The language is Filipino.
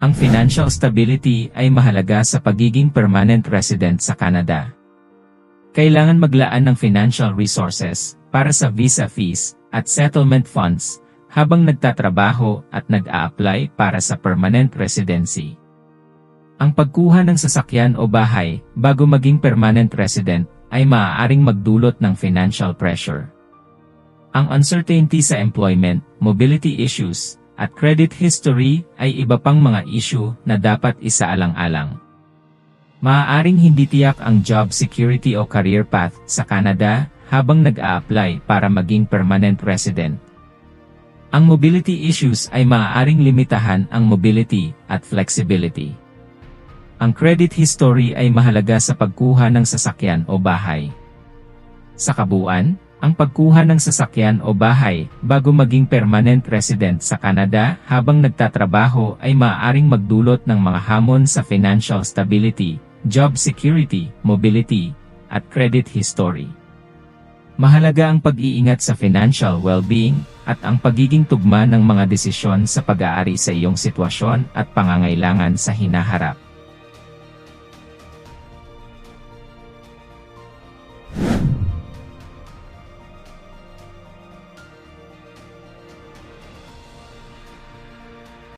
Ang financial stability ay mahalaga sa pagiging permanent resident sa Canada. Kailangan maglaan ng financial resources para sa visa fees at settlement funds habang nagtatrabaho at nag-a-apply para sa permanent residency. Ang pagkuha ng sasakyan o bahay bago maging permanent resident ay maaaring magdulot ng financial pressure. Ang uncertainty sa employment, mobility issues, at credit history ay iba pang mga issue na dapat isaalang-alang. Maaaring hindi tiyak ang job security o career path sa Canada habang nag-a-apply para maging permanent resident. Ang mobility issues ay maaaring limitahan ang mobility at flexibility. Ang credit history ay mahalaga sa pagkuha ng sasakyan o bahay. Sa kabuuan, ang pagkuha ng sasakyan o bahay bago maging permanent resident sa Canada habang nagtatrabaho ay maaaring magdulot ng mga hamon sa financial stability, job security, mobility, at credit history. Mahalaga ang pag-iingat sa financial well-being at ang pagiging tugma ng mga desisyon sa pag-aari sa iyong sitwasyon at pangangailangan sa hinaharap.